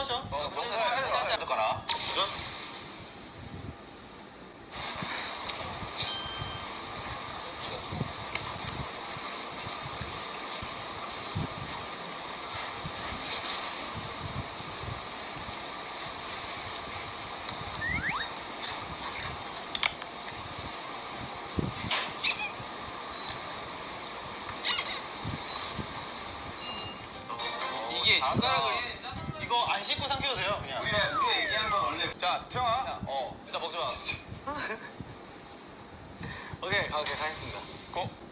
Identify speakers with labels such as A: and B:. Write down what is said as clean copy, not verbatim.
A: 하죠.
B: 경사에 어떡하나?
A: 도전.
B: 이게 젓가락을
A: 이거 안 씻고 삼켜도 돼요, 그냥.
B: 우리가 얘기한 건 원래. 자, 태영아. 일단 먹지 마.
A: 오케이, 가겠습니다.
B: 고.